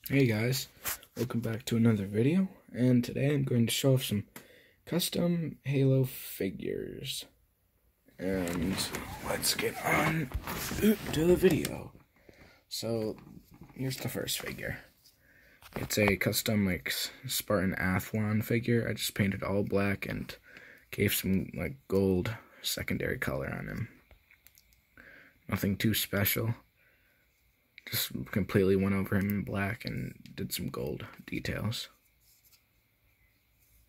Hey guys, welcome back to another video, and today I'm going to show off some custom Halo figures. And let's get on to the video. So, here's the first figure. It's a custom Spartan Athlon figure. I just painted all black and gave some gold secondary color on him. Nothing too special. Just completely went over him in black and did some gold details.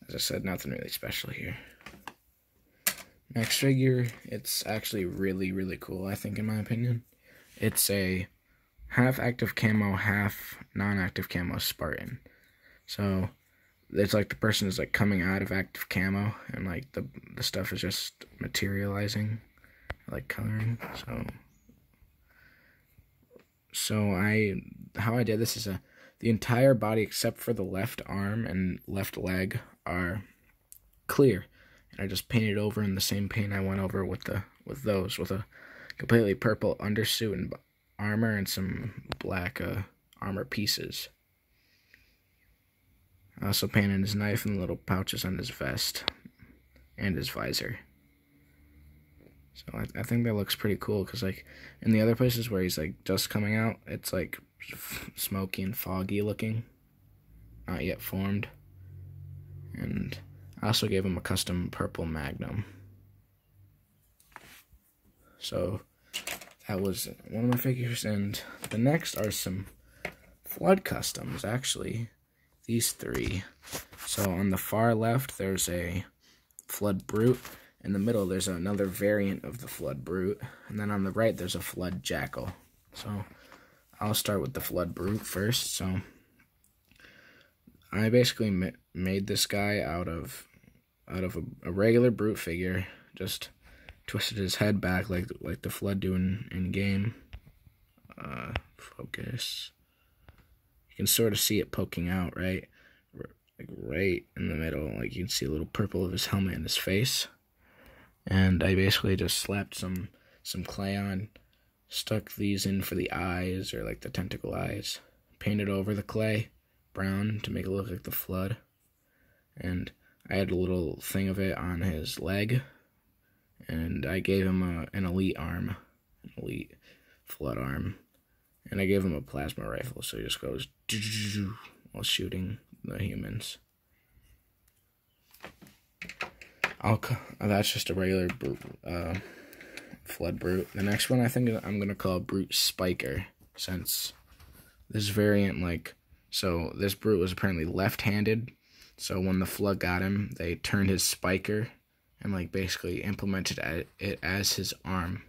As I said, nothing really special here. Next figure, it's actually really cool, I think, in my opinion. It's a half active camo, half non-active camo Spartan. So it's like the person is coming out of active camo and the stuff is just materializing, coloring. So how I did this is the entire body except for the left arm and left leg are clear, and I just painted over in the same paint I went over with those, with a completely purple undersuit and armor and some black armor pieces. I also painted his knife and the little pouches on his vest and his visor. So I think that looks pretty cool, because in the other places where he's just coming out, it's smoky and foggy looking, not yet formed. And I also gave him a custom purple Magnum. So that was one of my figures, and the next are some Flood customs, actually. These three. So on the far left there's a Flood Brute. In the middle, there's another variant of the Flood Brute, and then on the right, there's a Flood Jackal. So, I'll start with the Flood Brute first. So, I basically made this guy out of a regular Brute figure, just twisted his head back like the Flood do in game. Focus. You can sort of see it poking out, right? Right in the middle. You can see a little purple of his helmet and his face. And I basically just slapped some clay on, stuck these in for the eyes, or the tentacle eyes, painted over the clay brown to make it look like the Flood, and I had a little thing of it on his leg, and I gave him an elite arm, an elite Flood arm, and I gave him a plasma rifle, so he just goes while shooting the humans. That's just a regular Flood Brute. The next one I think I'm going to call Brute Spiker, since this variant, so this Brute was apparently left-handed, so when the Flood got him, they turned his Spiker and basically implemented it as his arm.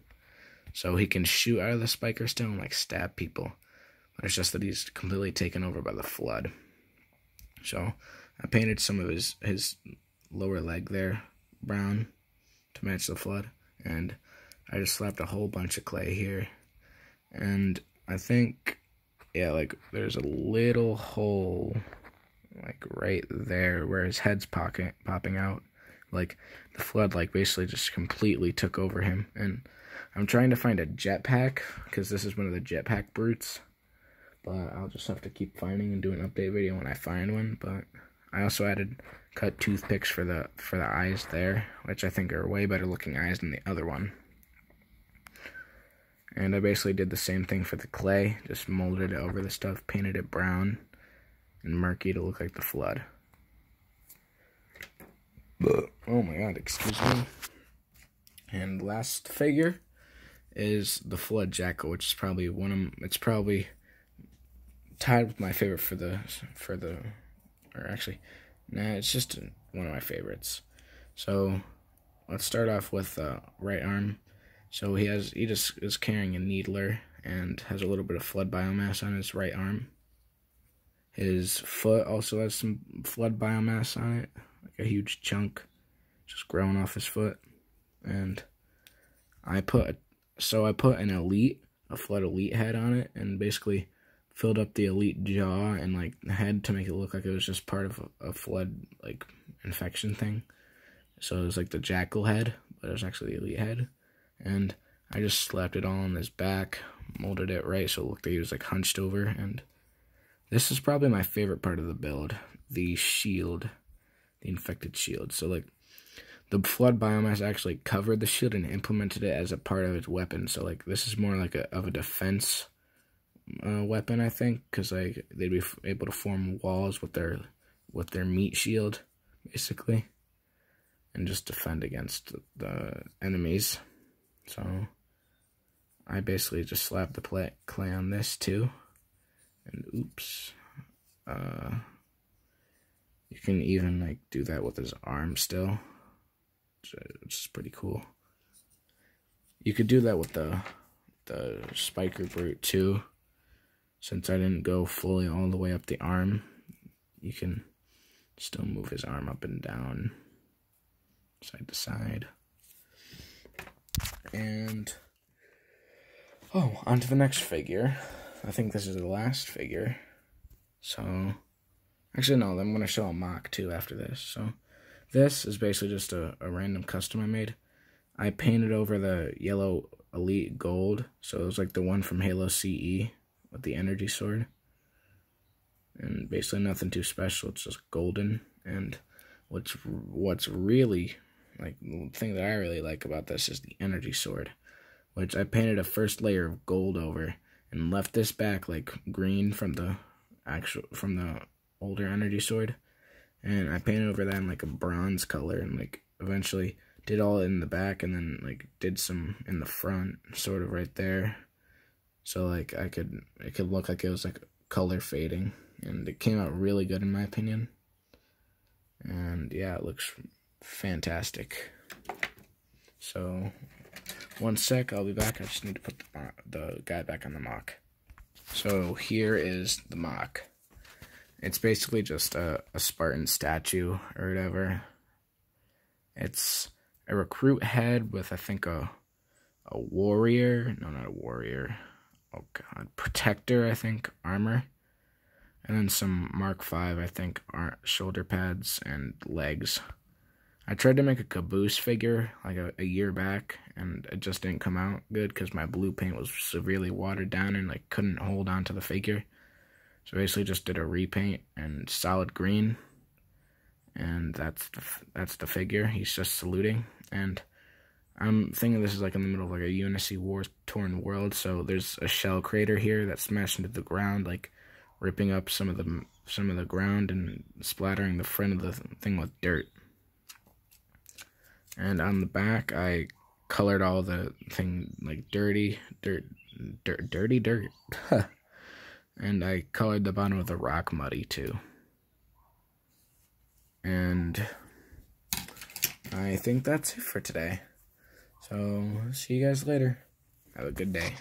So he can shoot out of the Spiker still and stab people. But it's just that he's completely taken over by the Flood. So I painted some of his lower leg there brown to match the Flood, and I just slapped a whole bunch of clay here, and I think, yeah, there's a little hole right there where his head's popping out. The Flood basically just completely took over him, and I'm trying to find a jetpack, because this is one of the jetpack Brutes, but I'll just have to keep finding and do an update video when I find one. But I also cut toothpicks for the eyes there, which I think are way better looking eyes than the other one. And I basically did the same thing for the clay, just molded it over the stuff, painted it brown and murky to look like the Flood. Oh my god, excuse me. And last figure is the Flood Jackal, which is probably it's probably tied with my favorite it's just one of my favorites. So let's start off with right arm. So he just is carrying a needler and has a little bit of Flood biomass on his right arm. His foot also has some Flood biomass on it, a huge chunk just growing off his foot. And I put a Flood elite head on it, and basically filled up the elite jaw and head to make it look like it was just part of a Flood infection thing. So it was the Jackal head, but it was actually the elite head. And I just slapped it all on his back, molded it right so it looked like he was hunched over, and This is probably my favorite part of the build, the shield, the infected shield. So like the flood biomass actually covered the shield and implemented it as a part of its weapon. So like this is more like a defense weapon, I think, because like they'd be able to form walls with their meat shield, basically, and just defend against the enemies. So I basically just slapped the clay on this too, and oops, you can even like do that with his arm still, which is pretty cool. You could do that with the spiker brute too. Since I didn't go fully all the way up the arm, you can still move his arm up and down, side to side. And, oh, on to the next figure. I think this is the last figure. So, actually no, I'm going to show a mock too after this. So, this is basically just a random custom I made. I painted over the yellow Elite Gold, so it was like the one from Halo CE with the energy sword. And basically nothing too special, it's just golden. And what's really, like, the thing that I really like about this is the energy sword, which I painted a first layer of gold over and left this back like green from the older energy sword, and I painted over that in like a bronze color, and like eventually did all in the back, and then like did some in the front, sort of right there, so like it could look like it was like color fading, and it came out really good in my opinion. And yeah, it looks fantastic. So one sec, I'll be back. I just need to put the guy back on the mock. So here is the mock. It's basically just a Spartan statue or whatever. It's a recruit head with, I think, a warrior. No, not a warrior. Oh god, protector, I think, armor. And then some Mark V, I think, shoulder pads and legs. I tried to make a caboose figure like a year back, and it just didn't come out good because my blue paint was severely watered down and like couldn't hold on to the figure. So basically just did a repaint and solid green, and that's the figure. He's just saluting, and I'm thinking this is like in the middle of like a Unity war-torn world, so there's a shell crater here that smashed into the ground, like ripping up some of the ground and splattering the front of the thing with dirt. And on the back, I colored all the thing like dirty dirt. And I colored the bottom of the rock muddy too. And I think that's it for today. So, see you guys later. Have a good day.